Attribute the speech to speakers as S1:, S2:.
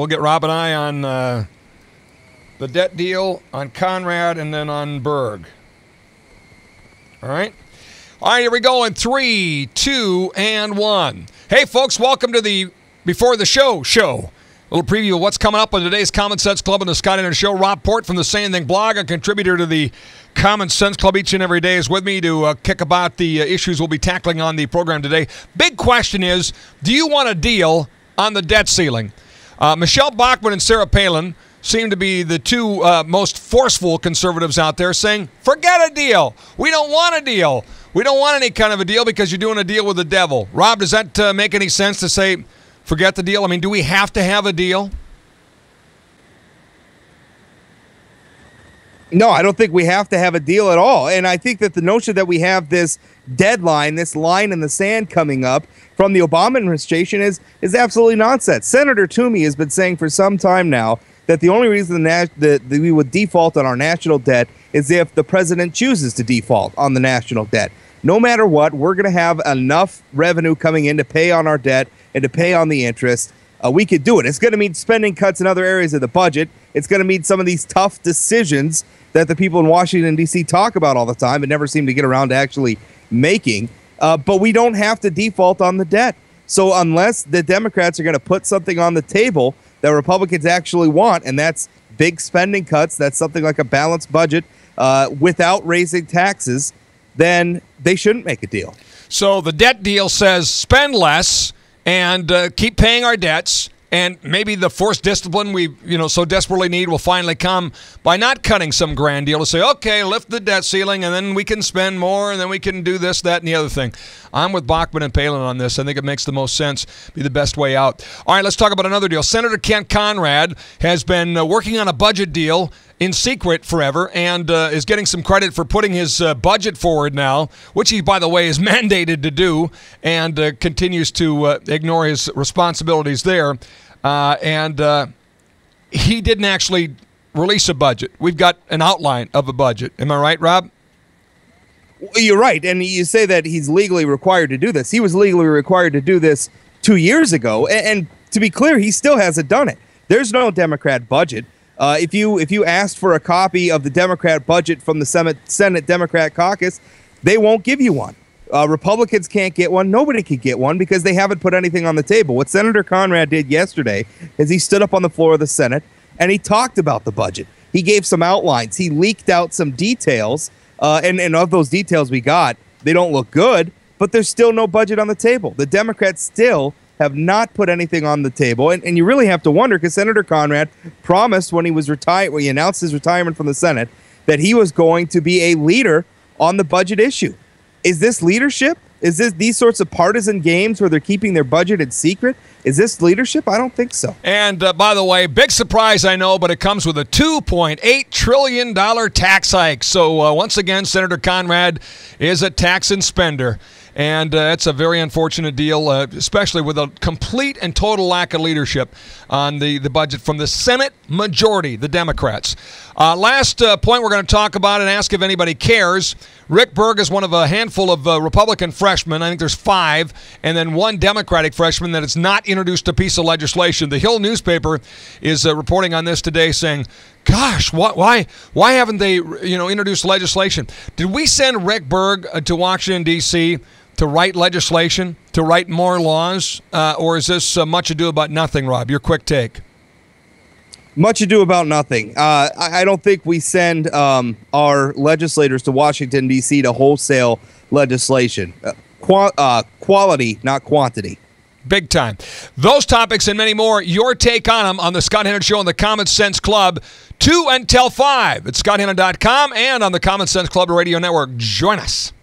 S1: we'll get Rob and I on the debt deal, on Conrad, and then on Berg. All right? All right, here we go in 3, 2, and 1. Hey, folks, welcome to the Before the Show show. A little preview of what's coming up on today's Common Sense Club and the Scott Henry Show. Rob Port from the Say Anything blog, a contributor to the Common Sense Club each and every day, is with me to kick about the issues we'll be tackling on the program today. Big question is, do you want a deal on the debt ceiling? Michelle Bachmann and Sarah Palin seem to be the two most forceful conservatives out there saying, forget a deal. We don't want a deal. We don't want any kind of a deal because you're doing a deal with the devil. Rob, does that make any sense to say, forget the deal? I mean, do we have to have a deal?
S2: No, I don't think we have to have a deal at all. And I think that the notion that we have this deadline, this line in the sand coming up from the Obama administration is absolutely nonsense. Senator Toomey has been saying for some time now that the only reason that we would default on our national debt is if the president chooses to default on the national debt. No matter what, we're going to have enough revenue coming in to pay on our debt and to pay on the interest. We could do it. It's going to mean spending cuts in other areas of the budget. It's going to mean some of these tough decisions that the people in Washington, D.C. talk about all the time and never seem to get around to actually making. But we don't have to default on the debt. So unless the Democrats are going to put something on the table that Republicans actually want, and that's big spending cuts, that's something like a balanced budget without raising taxes, then they shouldn't make a deal.
S1: So the debt deal says spend less and keep paying our debts, and maybe the forced discipline we so desperately need will finally come by not cutting some grand deal to say, okay, lift the debt ceiling, and then we can spend more, and then we can do this, that, and the other thing. I'm with Bachmann and Palin on this. I think it makes the most sense, be the best way out. All right, let's talk about another deal. Senator Kent Conrad has been working on a budget deal in secret forever and is getting some credit for putting his budget forward now, which he, by the way, is mandated to do, and continues to ignore his responsibilities there. He didn't actually release a budget. We've got an outline of a budget. Am I right, Rob?
S2: You're right, and you say that he's legally required to do this. He was legally required to do this 2 years ago, and to be clear, he still hasn't done it. There's no Democrat budget. If you asked for a copy of the Democrat budget from the Senate Democrat caucus, they won't give you one. Republicans can't get one. Nobody can get one because they haven't put anything on the table. What Senator Conrad did yesterday is he stood up on the floor of the Senate and he talked about the budget. He gave some outlines. He leaked out some details, and of those details we got, they don't look good, but there's still no budget on the table. The Democrats still have not put anything on the table, and you really have to wonder because Senator Conrad promised when he was retired, when he announced his retirement from the Senate, that he was going to be a leader on the budget issue. Is this leadership? Is this these sorts of partisan games where they're keeping their budget in secret? Is this leadership? I don't think so.
S1: And by the way, big surprise, I know, but it comes with a $2.8 trillion tax hike. So once again, Senator Conrad is a tax and spender. And it's a very unfortunate deal, especially with a complete and total lack of leadership on the budget from the Senate majority, the Democrats. Last point we're going to talk about and ask if anybody cares. Rick Berg is one of a handful of Republican freshmen. I think there's 5, and then 1 Democratic freshman that has not introduced a piece of legislation. The Hill newspaper is reporting on this today saying, gosh, why haven't they introduced legislation? Did we send Rick Berg to Washington, D.C., to write legislation, to write more laws, or is this much ado about nothing, Rob? Your quick take.
S2: Much ado about nothing. I don't think we send our legislators to Washington, D.C. to wholesale legislation. Quality, not quantity.
S1: Big time. Those topics and many more, your take on them on the Scott Henry Show on the Common Sense Club, 2 until 5 at ScottHenry.com and on the Common Sense Club Radio Network. Join us.